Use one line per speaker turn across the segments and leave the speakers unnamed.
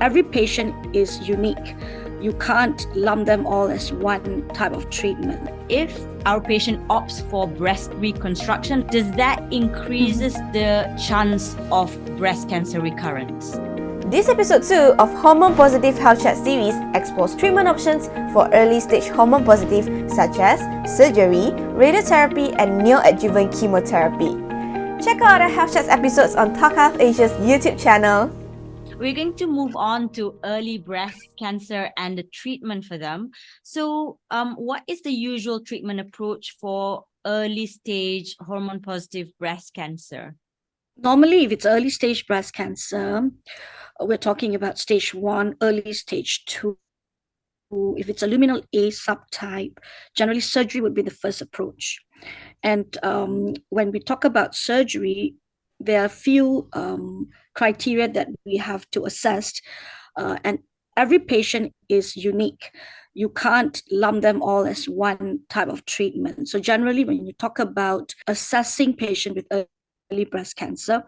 Every patient is unique. You can't lump them all as one type of treatment.
If our patient opts for breast reconstruction, does that increases the chance of breast cancer recurrence?
This episode 2 of Hormone Positive Health Chat series explores treatment options for early stage hormone positive such as surgery, radiotherapy and neoadjuvant chemotherapy. Check out our Health Chats episodes on Talk Health Asia's YouTube channel.
We're going to move on to early breast cancer and the treatment for them. So, what is the usual treatment approach for early stage hormone positive breast cancer?
Normally, if it's early stage breast cancer, we're talking about stage 1, early stage 2. If it's a luminal A subtype, generally surgery would be the first approach. And when we talk about surgery, there are a few criteria that we have to assess, and every patient is unique. You can't lump them all as one type of treatment. So generally, when you talk about assessing patient with early breast cancer,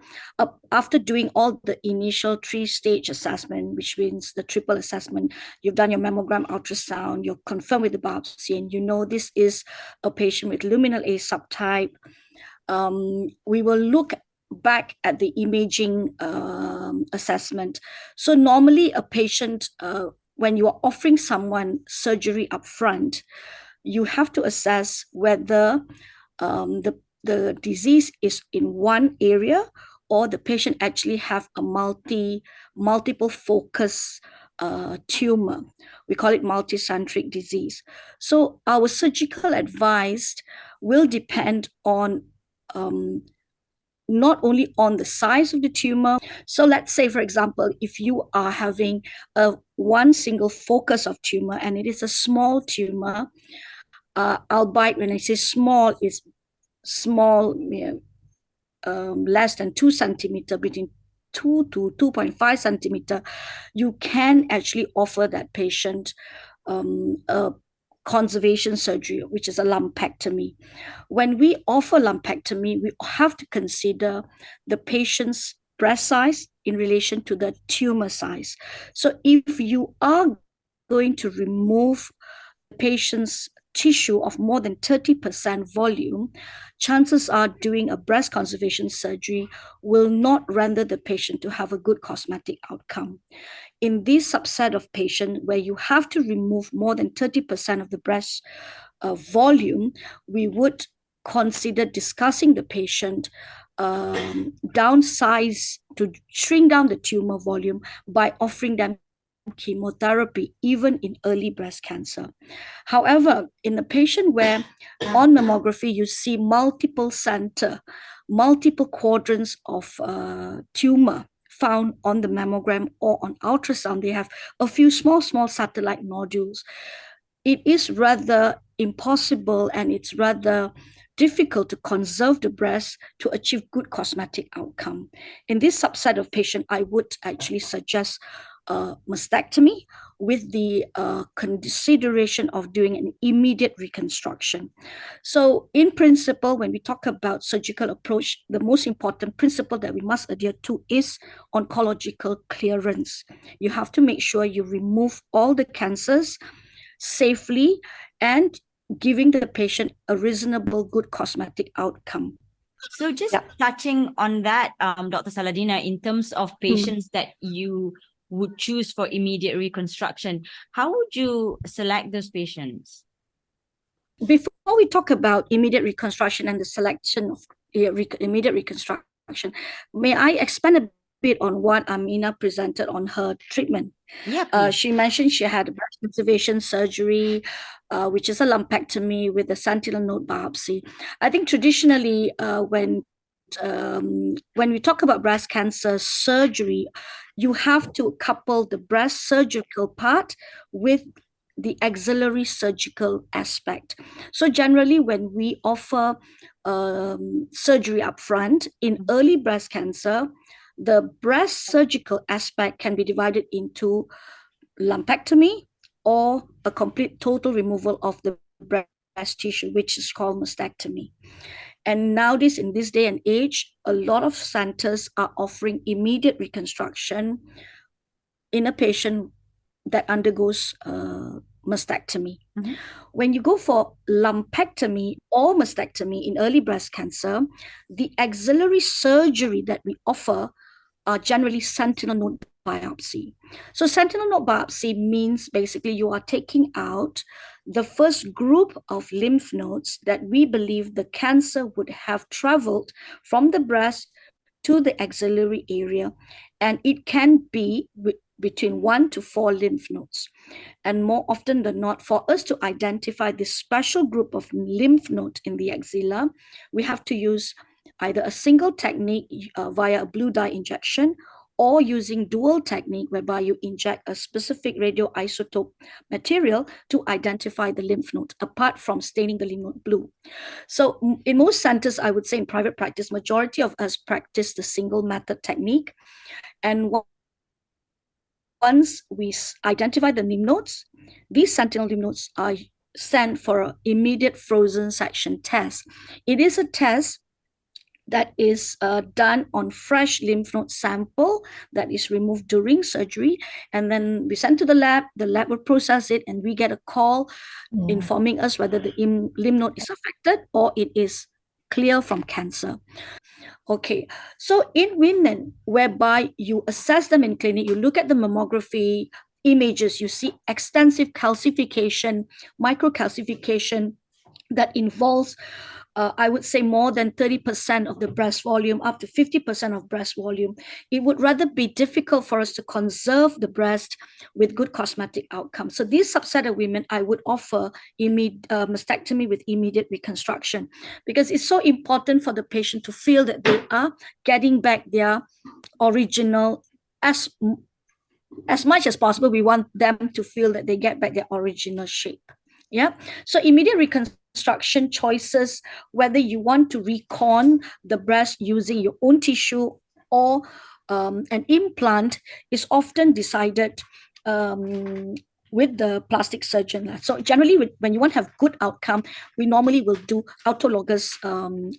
after doing all the initial 3-stage assessment, which means the triple assessment, you've done your mammogram, ultrasound, you're confirmed with the biopsy, and you know this is a patient with luminal A subtype. We will look back at the imaging assessment. So normally a patient, when you are offering someone surgery upfront, you have to assess whether the disease is in one area or the patient actually have a multiple focus tumor. We call it multicentric disease. So our surgical advice will depend on not only on the size of the tumor. So let's say, for example, if you are having one single focus of tumor and it is a small tumor, albeit when I say small, it's small, less than 2 centimeter, between 2 to 2.5 centimeter, you can actually offer that patient a conservation surgery, which is a lumpectomy. When we offer lumpectomy, we have to consider the patient's breast size in relation to the tumor size. So if you are going to remove the patient's tissue of more than 30% volume, chances are doing a breast conservation surgery will not render the patient to have a good cosmetic outcome. In this subset of patients where you have to remove more than 30% of the breast volume, we would consider discussing the patient downsize to shrink down the tumor volume by offering them chemotherapy, even in early breast cancer. However, in a patient where on mammography you see multiple quadrants of tumor found on the mammogram or on ultrasound, they have a few small satellite nodules. It is rather impossible and it's rather difficult to conserve the breast to achieve good cosmetic outcome. In this subset of patient, I would actually suggest mastectomy with the consideration of doing an immediate reconstruction. So in principle, when we talk about surgical approach, the most important principle that we must adhere to is oncological clearance. You have to make sure you remove all the cancers safely and giving the patient a reasonable good cosmetic outcome.
So just touching on that, Dr. Saladina, in terms of patients that you would choose for immediate reconstruction, how would you select those patients?
Before we talk about immediate reconstruction and the selection of immediate reconstruction, may I expand a bit on what Amina presented on her treatment?
Yeah,
she mentioned she had a breast conservation surgery, which is a lumpectomy with a sentinel node biopsy. I think traditionally, when we talk about breast cancer surgery, you have to couple the breast surgical part with the auxiliary surgical aspect. So generally, when we offer surgery upfront in early breast cancer, the breast surgical aspect can be divided into lumpectomy or a complete total removal of the breast tissue, which is called mastectomy. And nowadays, in this day and age, a lot of centers are offering immediate reconstruction in a patient that undergoes mastectomy.
Mhm.
When you go for lumpectomy or mastectomy in early breast cancer, the axillary surgery that we offer are generally sentinel node biopsy. So sentinel node biopsy means basically you are taking out the first group of lymph nodes that we believe the cancer would have traveled from the breast to the axillary area, and it can be between 1 to 4 lymph nodes. And more often than not, for us to identify this special group of lymph nodes in the axilla, we have to use either a single technique via a blue dye injection, or using dual technique whereby you inject a specific radioisotope material to identify the lymph node, apart from staining the lymph node blue. So in most centers, I would say in private practice, majority of us practice the single method technique. And once we identify the lymph nodes, these sentinel lymph nodes are sent for an immediate frozen section test. It is a test that is done on fresh lymph node sample that is removed during surgery, and then we send to the lab will process it, and we get a call informing us whether the lymph node is affected or it is clear from cancer. Okay, so in women whereby you assess them in clinic, you look at the mammography images, you see extensive calcification, microcalcification that involves I would say more than 30% of the breast volume, up to 50% of breast volume. It would rather be difficult for us to conserve the breast with good cosmetic outcomes. So this subset of women, I would offer mastectomy with immediate reconstruction, because it's so important for the patient to feel that they are getting back their original, as much as possible. We want them to feel that they get back their original shape. Yeah. So immediate reconstruction choices, whether you want to recon the breast using your own tissue or an implant, is often decided with the plastic surgeon. So generally, when you want to have good outcome, we normally will do autologous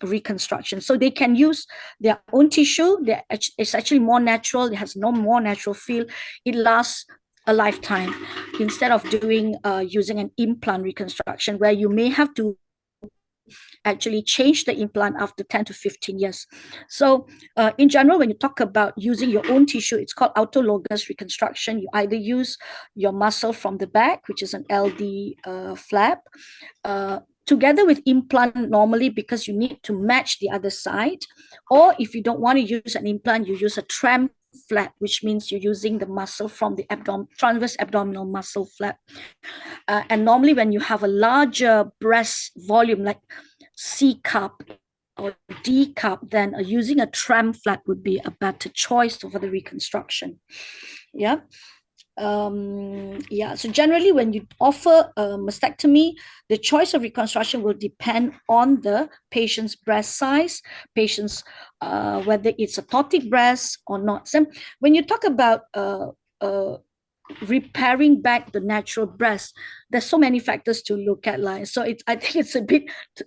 reconstruction. So they can use their own tissue. It's actually more natural. It has more natural feel. It lasts a lifetime, instead of doing using an implant reconstruction where you may have to actually change the implant after 10 to 15 years. So in general, when you talk about using your own tissue, it's called autologous reconstruction. You either use your muscle from the back, which is an LD flap, together with implant normally, because you need to match the other side. Or if you don't want to use an implant, you use a tram flap, which means you're using the muscle from the transverse abdominal muscle flap. And normally when you have a larger breast volume, like C cup or D cup, then using a tram flap would be a better choice for the reconstruction. Yeah. So generally when you offer a mastectomy, the choice of reconstruction will depend on the patient's breast size, patient's whether it's a ptotic breast or not. So when you talk about repairing back the natural breast, there's so many factors to look at, like, so I think it's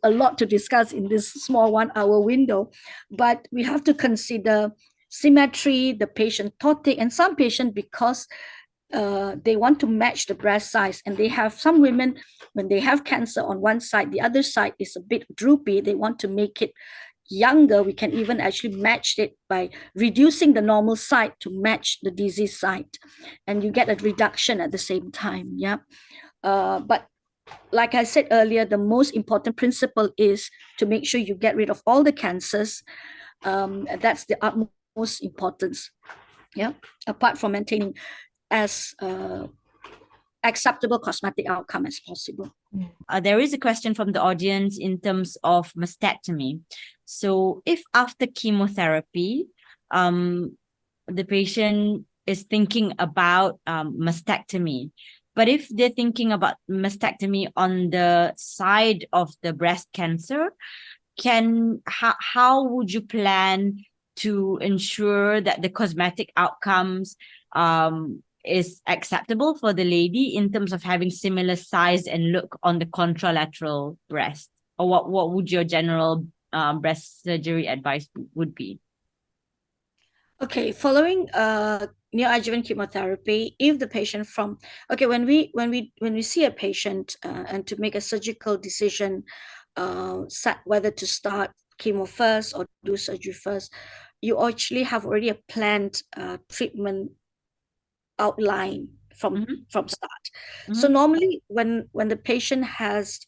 a lot to discuss in this small 1 hour window, but we have to consider symmetry, the patient ptotic, and some patient, because they want to match the breast size, and they have some women, when they have cancer on one side, the other side is a bit droopy, they want to make it younger. We can even actually match it by reducing the normal side to match the disease side, and you get a reduction at the same time. Yeah. But like I said earlier, the most important principle is to make sure you get rid of all the cancers. That's the utmost importance. Yeah. Apart from maintaining as acceptable cosmetic outcome as possible.
There is a question from the audience in terms of mastectomy. So if after chemotherapy, the patient is thinking about mastectomy, but if they're thinking about mastectomy on the side of the breast cancer, how would you plan to ensure that the cosmetic outcomes is acceptable for the lady in terms of having similar size and look on the contralateral breast? Or what would your general breast surgery advice would be?
Okay, following neoadjuvant chemotherapy, if the patient when we see a patient and to make a surgical decision, whether to start chemo first or do surgery first, you actually have already a planned treatment outline from start. So normally when the patient has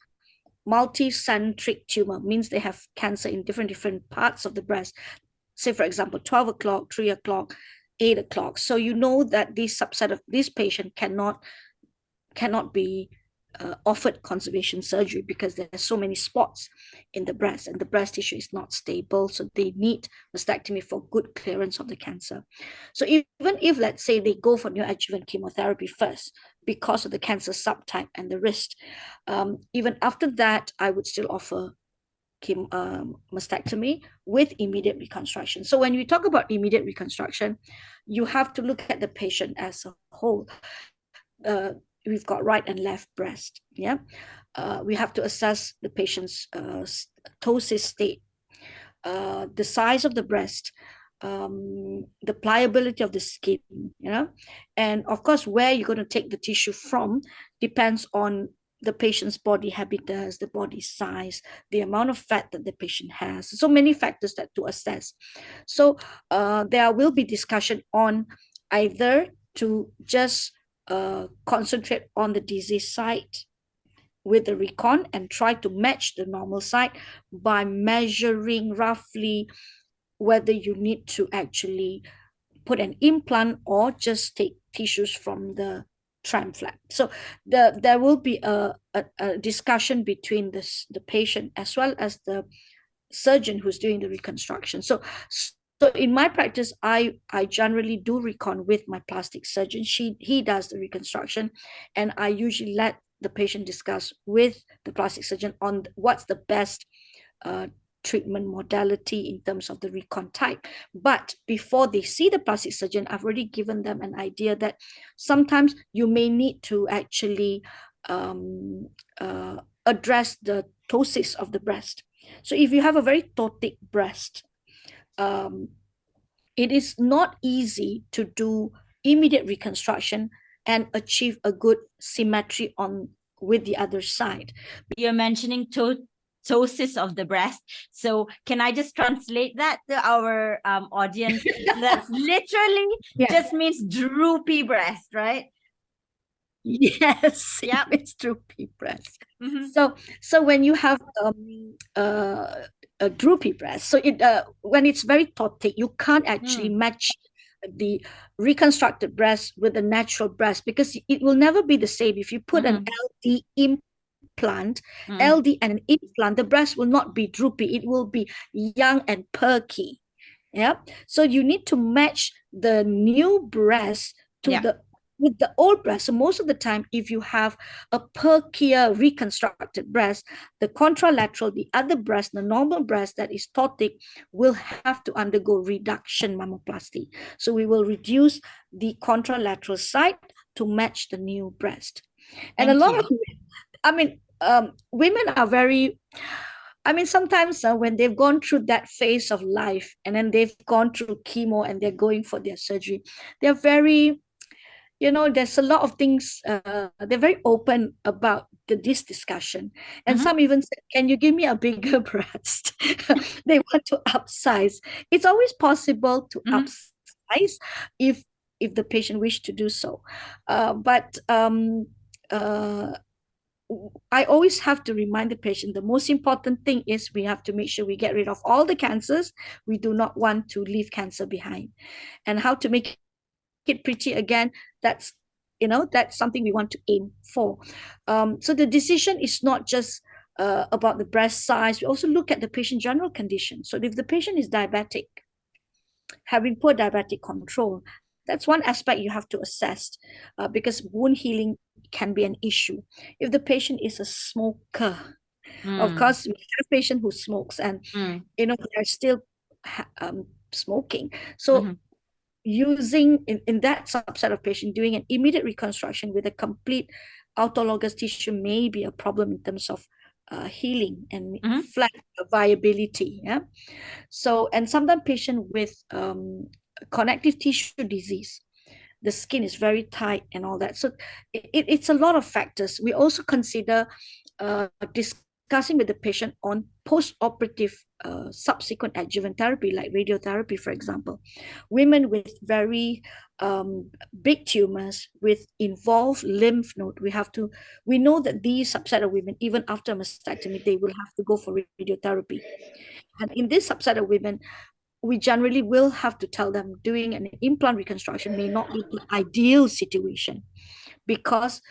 multicentric tumor, means they have cancer in different parts of the breast, say for example 12 o'clock, 3 o'clock, 8 o'clock, so you know that this subset of this patient cannot be offered conservation surgery because there are so many spots in the breast and the breast tissue is not stable, so they need mastectomy for good clearance of the cancer. So even if, let's say, they go for neoadjuvant chemotherapy first because of the cancer subtype and the risk, even after that I would still offer mastectomy with immediate reconstruction. So when we talk about immediate reconstruction, you have to look at the patient as a whole. We've got right and left breast. Yeah, we have to assess the patient's ptosis state, the size of the breast, the pliability of the skin, and of course where you're going to take the tissue from depends on the patient's body habitus, the body size, the amount of fat that the patient has. So many factors that to assess. So there will be discussion on either to just concentrate on the disease site with the recon and try to match the normal site by measuring roughly whether you need to actually put an implant or just take tissues from the tram flap. So there will be a discussion between the patient as well as the surgeon who's doing the reconstruction. So in my practice, I generally do recon with my plastic surgeon. He does the reconstruction, and I usually let the patient discuss with the plastic surgeon on what's the best treatment modality in terms of the recon type. But before they see the plastic surgeon, I've already given them an idea that sometimes you may need to actually address the ptosis of the breast. So if you have a very ptotic breast, it is not easy to do immediate reconstruction and achieve a good symmetry on with the other side.
You're mentioning ptosis of the breast. So can I just translate that to our audience? That's literally just means droopy breast, right?
Yes,
yep.
It's droopy breast. So when you have a droopy breast, so it when it's very ptotic, you can't actually match the reconstructed breast with the natural breast because it will never be the same. If you put an LD implant, LD and an implant, the breast will not be droopy. It will be young and perky. Yeah. So you need to match the new breast to with the old breast. So most of the time, if you have a perkier reconstructed breast, the contralateral, the other breast, the normal breast that is ptotic, will have to undergo reduction mammoplasty. So we will reduce the contralateral side to match the new breast. And women are very, sometimes when they've gone through that phase of life and then they've gone through chemo and they're going for their surgery, they're very, there's a lot of things, they're very open about this discussion. And some even said, can you give me a bigger breast? They want to upsize. It's always possible to upsize if the patient wish to do so. But I always have to remind the patient the most important thing is we have to make sure we get rid of all the cancers. We do not want to leave cancer behind. And how to make it pretty again, that's something we want to aim for. So the decision is not just about the breast size. We also look at the patient's general condition. So if the patient is diabetic, having poor diabetic control, that's one aspect you have to assess because wound healing can be an issue. If the patient is a smoker, of course, we have a patient who smokes and they're still smoking. So using in that subset of patient, doing an immediate reconstruction with a complete autologous tissue may be a problem in terms of healing and flat viability. Yeah. So, and sometimes patient with connective tissue disease, the skin is very tight and all that. So it's a lot of factors. We also consider discussing with the patient on post-operative subsequent adjuvant therapy, like radiotherapy, for example. Women with very big tumors with involved lymph node, we know that these subset of women, even after mastectomy, they will have to go for radiotherapy. And in this subset of women, we generally will have to tell them doing an implant reconstruction may not be the ideal situation, because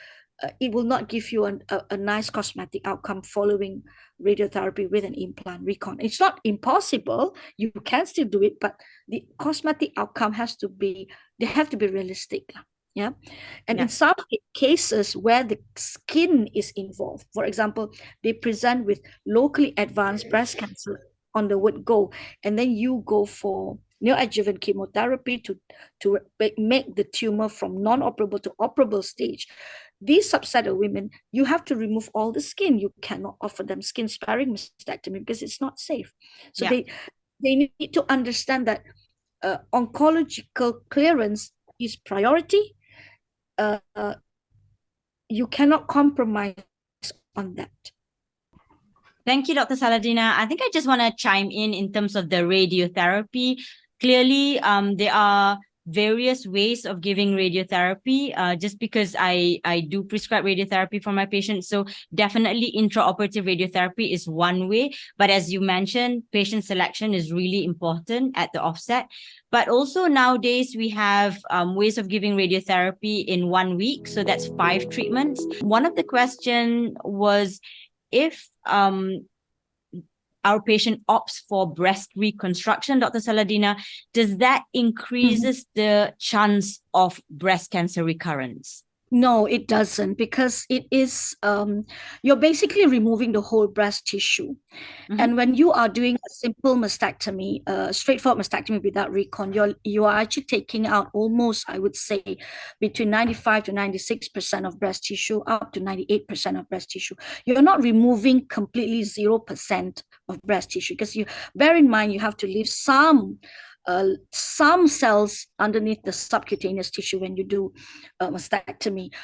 it will not give you a nice cosmetic outcome following radiotherapy with an implant recon. It's not impossible. You can still do it, but the cosmetic outcome they have to be realistic. Yeah. And in some cases where the skin is involved, for example, they present with locally advanced breast cancer on the word go, and then you go for neoadjuvant chemotherapy to make the tumor from non-operable to operable stage. These subset of women, you have to remove all the skin. You cannot offer them skin sparing mastectomy because it's not safe. So they need to understand that oncological clearance is priority. You cannot compromise on that.
Thank you, Dr. Saladina. I think I just want to chime in terms of the radiotherapy. Clearly, there are various ways of giving radiotherapy, just because I do prescribe radiotherapy for my patients. So definitely intraoperative radiotherapy is one way. But as you mentioned, patient selection is really important at the offset. But also nowadays, we have ways of giving radiotherapy in 1 week. So that's 5 treatments. One of the question was, if our patient opts for breast reconstruction, Dr. Saladina, does that increases the chance of breast cancer recurrence?
No, it doesn't, because it is you're basically removing the whole breast tissue. And when you are doing a simple mastectomy, straightforward mastectomy without recon, you are actually taking out almost, I would say, between 95 to 96% of breast tissue, up to 98% of breast tissue. You're not removing completely 0% of breast tissue, because you bear in mind you have to leave some cells underneath the subcutaneous tissue when you do mastectomy.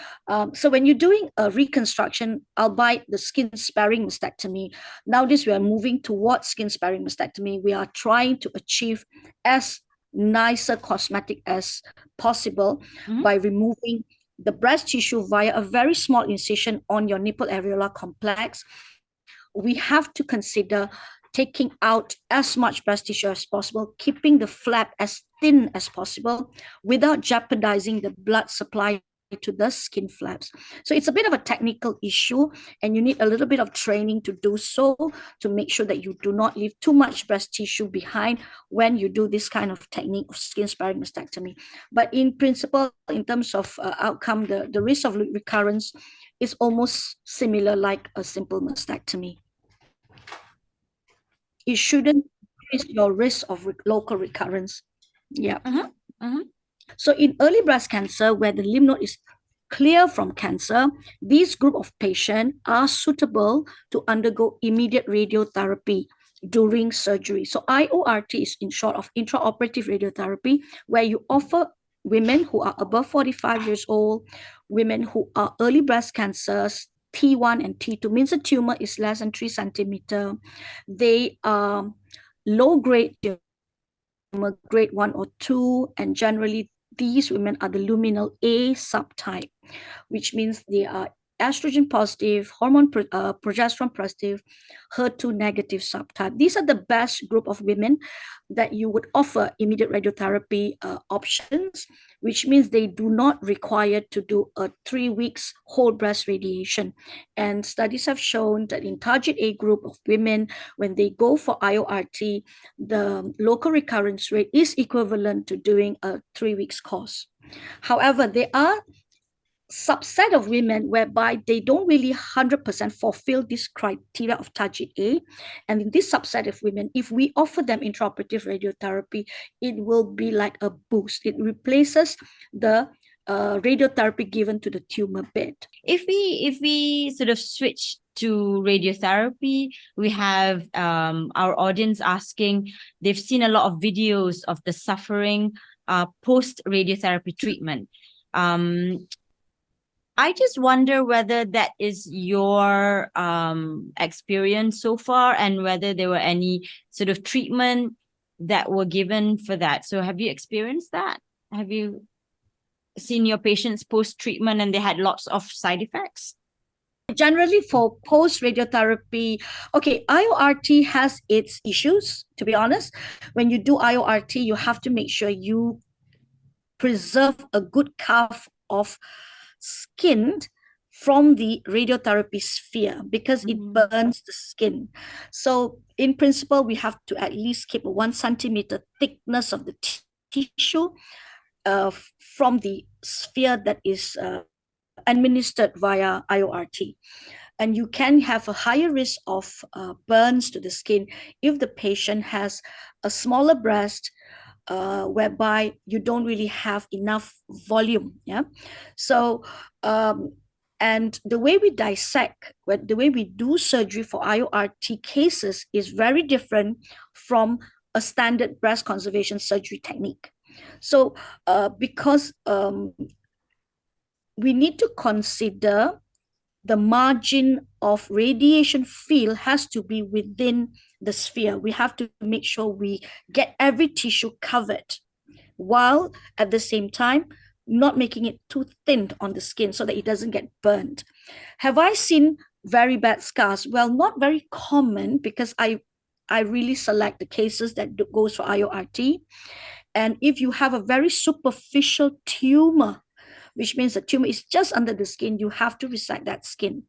So when you're doing a reconstruction, albeit the skin sparing mastectomy, nowadays we are moving towards skin sparing mastectomy. We are trying to achieve as nicer cosmetic as possible by removing the breast tissue via a very small incision on your nipple areola complex. We have to consider taking out as much breast tissue as possible, keeping the flap as thin as possible without jeopardizing the blood supply to the skin flaps. So it's a bit of a technical issue, and you need a little bit of training to do so, to make sure that you do not leave too much breast tissue behind when you do this kind of technique of skin sparing mastectomy. But in principle, in terms of outcome, the risk of recurrence is almost similar like a simple mastectomy. It shouldn't increase your risk of local recurrence. Yeah. So in early breast cancer, where the lymph node is clear from cancer, these group of patients are suitable to undergo immediate radiotherapy during surgery. So IORT is in short of intraoperative radiotherapy, where you offer women who are above 45 years old, women who are early breast cancers, T1 and T2, means the tumor is less than 3 centimeters. They are low-grade tumor, grade 1 or 2, and generally these women are the luminal A subtype, which means they are estrogen positive, progesterone positive, HER2 negative subtype. These are the best group of women that you would offer immediate radiotherapy options, which means they do not require to do a 3 weeks whole breast radiation. And studies have shown that in target A group of women, when they go for IORT, the local recurrence rate is equivalent to doing a 3 weeks course. However, there are subset of women whereby they don't really 100% fulfill this criteria of target A. And in this subset of women, if we offer them intraoperative radiotherapy, it will be like a boost. It replaces the radiotherapy given to the tumor bed.
If we sort of switch to radiotherapy, we have our audience asking, they've seen a lot of videos of the suffering post radiotherapy treatment. I just wonder whether that is your experience so far, and whether there were any sort of treatment that were given for that. So have you experienced that? Have you seen your patients post-treatment and they had lots of side effects?
Generally, for post-radiotherapy, okay, IORT has its issues, to be honest. When you do IORT, you have to make sure you preserve a good cuff of skin from the radiotherapy sphere, because it burns the skin. So in principle, we have to at least keep a 1 centimeter thickness of the tissue from the sphere that is administered via IORT. And you can have a higher risk of burns to the skin if the patient has a smaller breast, whereby you don't really have enough volume. Yeah. So, and the way we dissect, the way we do surgery for IORT cases is very different from a standard breast conservation surgery technique. So, because we need to consider the margin of radiation field has to be within the sphere. We have to make sure we get every tissue covered, while at the same time not making it too thin on the skin so that it doesn't get burned. Have I seen very bad scars? Well, not very common, because I really select the cases that goes for IORT. And if you have a very superficial tumor, which means the tumor is just under the skin, you have to resect that skin.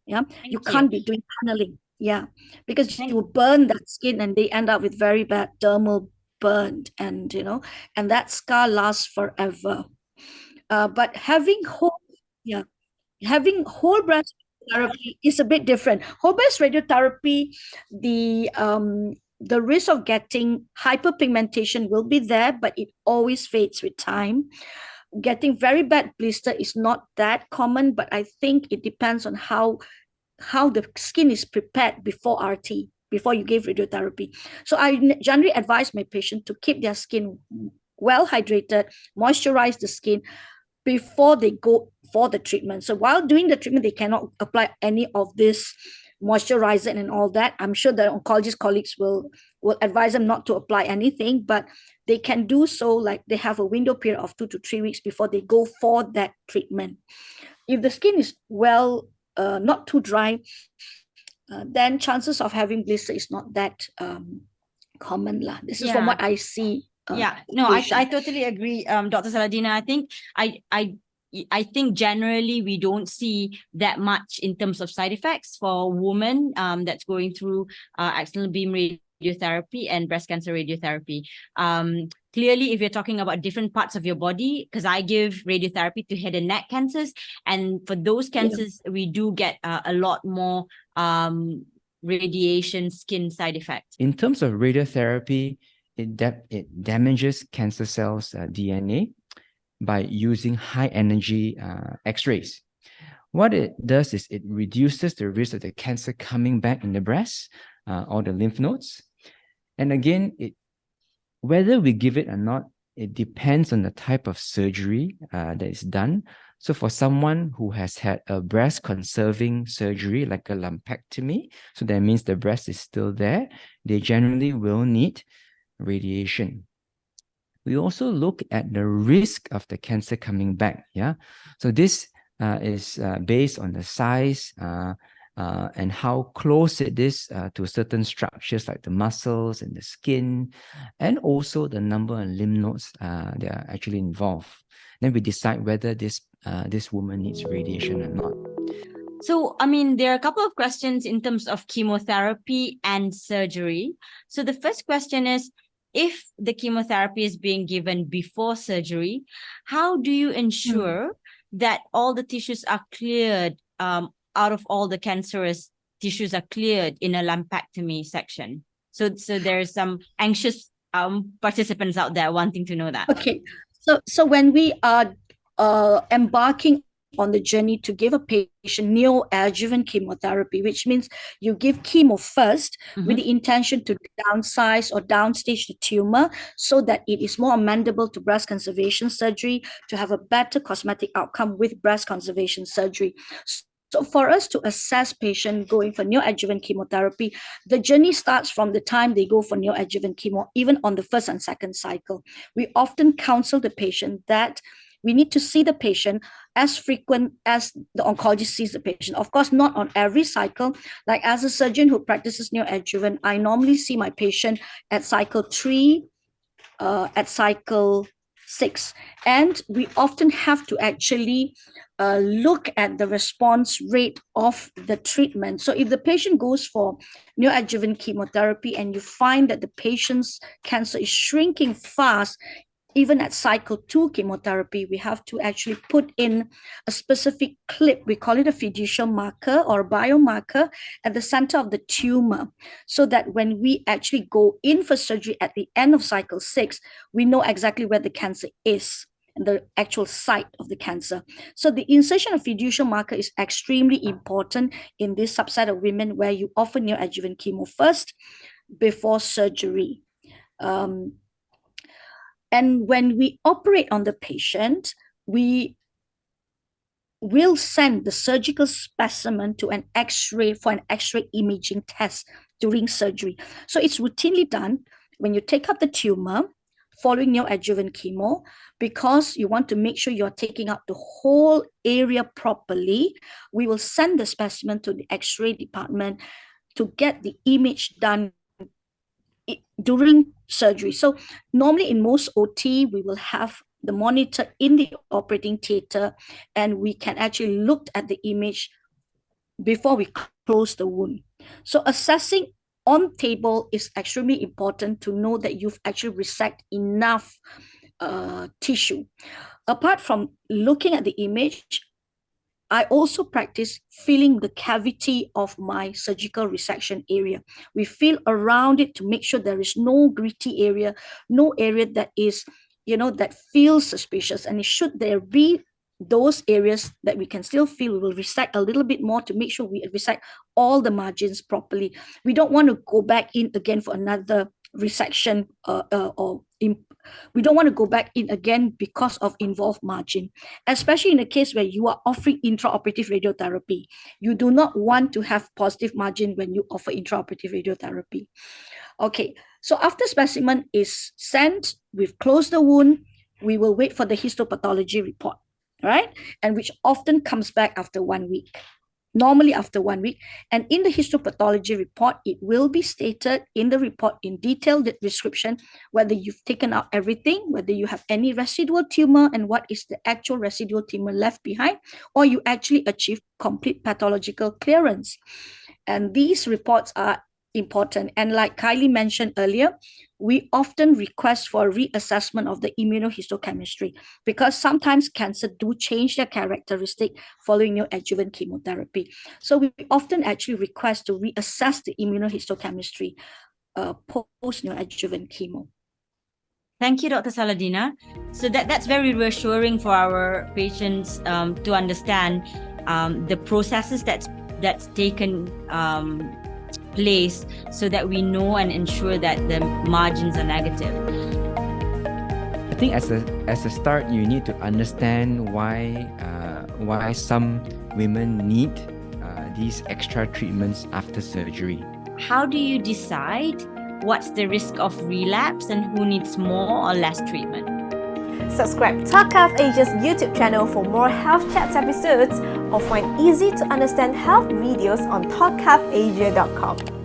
Yeah, you can't be doing tunneling. Yeah, because you burn that skin and they end up with very bad dermal burn, and and that scar lasts forever. But having whole breast therapy is a bit different. Whole breast radiotherapy, the risk of getting hyperpigmentation will be there, but it always fades with time. Getting very bad blister is not that common, but I think it depends on how the skin is prepared before RT, before you give radiotherapy. So I generally advise my patient to keep their skin well hydrated, moisturize the skin before they go for the treatment. So while doing the treatment, they cannot apply any of this moisturizer and all that. I'm sure the oncologist colleagues will advise them not to apply anything, but they can do so, like they have a window period of 2 to 3 weeks before they go for that treatment. If the skin is not too dry, then chances of having blister is not that common. This is from what I see.
I totally agree, Dr. Saladina. I think generally we don't see that much in terms of side effects for women that's going through external beam radiotherapy and breast cancer radiotherapy. Clearly, if you're talking about different parts of your body, because I give radiotherapy to head and neck cancers, and for those cancers, we do get a lot more radiation skin side effects.
In terms of radiotherapy, it damages cancer cells' DNA by using high energy X-rays. What it does is it reduces the risk of the cancer coming back in the breast or the lymph nodes. And again, whether we give it or not, it depends on the type of surgery that is done. So for someone who has had a breast conserving surgery, like a lumpectomy, so that means the breast is still there, they generally will need radiation. We also look at the risk of the cancer coming back. Yeah, so this is based on the size and how close it is to certain structures like the muscles and the skin, and also the number of lymph nodes that are actually involved. Then we decide whether this woman needs radiation or not.
So, I mean, there are a couple of questions in terms of chemotherapy and surgery. So the first question is, if the chemotherapy is being given before surgery, how do you ensure that all the tissues are cleared, out of all the cancerous tissues are cleared in a lumpectomy section? So there's some anxious participants out there wanting to know that.
Okay, so when we are embarking on the journey to give a patient neoadjuvant chemotherapy, which means you give chemo first with the intention to downsize or downstage the tumor so that it is more amendable to breast conservation surgery, to have a better cosmetic outcome with breast conservation surgery. So for us to assess patient going for neoadjuvant chemotherapy, the journey starts from the time they go for neoadjuvant chemo, even on the first and second cycle. We often counsel the patient that we need to see the patient as frequent as the oncologist sees the patient. Of course, not on every cycle. Like as a surgeon who practices neoadjuvant, I normally see my patient at cycle 3, at cycle 6. And we often have to actually look at the response rate of the treatment. So if the patient goes for neoadjuvant chemotherapy and you find that the patient's cancer is shrinking fast, even at cycle 2 chemotherapy, we have to actually put in a specific clip. We call it a fiducial marker or biomarker at the center of the tumor, so that when we actually go in for surgery at the end of cycle 6, we know exactly where the cancer is and the actual site of the cancer. So the insertion of fiducial marker is extremely important in this subset of women where you offer neoadjuvant chemo first before surgery. And when we operate on the patient, we will send the surgical specimen to an X-ray for an X-ray imaging test during surgery. So it's routinely done when you take up the tumor following neoadjuvant chemo, because you want to make sure you're taking up the whole area properly. We will send the specimen to the X-ray department to get the image done during surgery. So normally in most OT, we will have the monitor in the operating theater, and we can actually look at the image before we close the wound. So assessing on table is extremely important to know that you've actually resected enough tissue. Apart from looking at the image, I also practice feeling the cavity of my surgical resection area. We feel around it to make sure there is no gritty area, no area that is, that feels suspicious. And should there be those areas that we can still feel, we will resect a little bit more to make sure we resect all the margins properly. We don't want to go back in again for another resection we don't want to go back in again because of involved margin, especially in the case where you are offering intraoperative radiotherapy. You do not want to have positive margin when you offer intraoperative radiotherapy. Okay, so after specimen is sent, we've closed the wound, we will wait for the histopathology report, right? And which often comes back after 1 week. Normally after 1 week. And in the histopathology report, it will be stated in the report in detailed description whether you've taken out everything, whether you have any residual tumor and what is the actual residual tumor left behind, or you actually achieve complete pathological clearance. And these reports are important. And like Kiley mentioned earlier, we often request for reassessment of the immunohistochemistry because sometimes cancer do change their characteristic following neoadjuvant chemotherapy. So we often actually request to reassess the immunohistochemistry post neoadjuvant chemo.
Thank you, Dr. Saladina. So that's very reassuring for our patients to understand the processes that's taken place so that we know and ensure that the margins are negative.
I think as a start, you need to understand why some women need these extra treatments after surgery.
How do you decide what's the risk of relapse and who needs more or less treatment?
Subscribe to Talk Health Asia's YouTube channel for more health chats episodes, or find easy to understand health videos on talkhealthasia.com.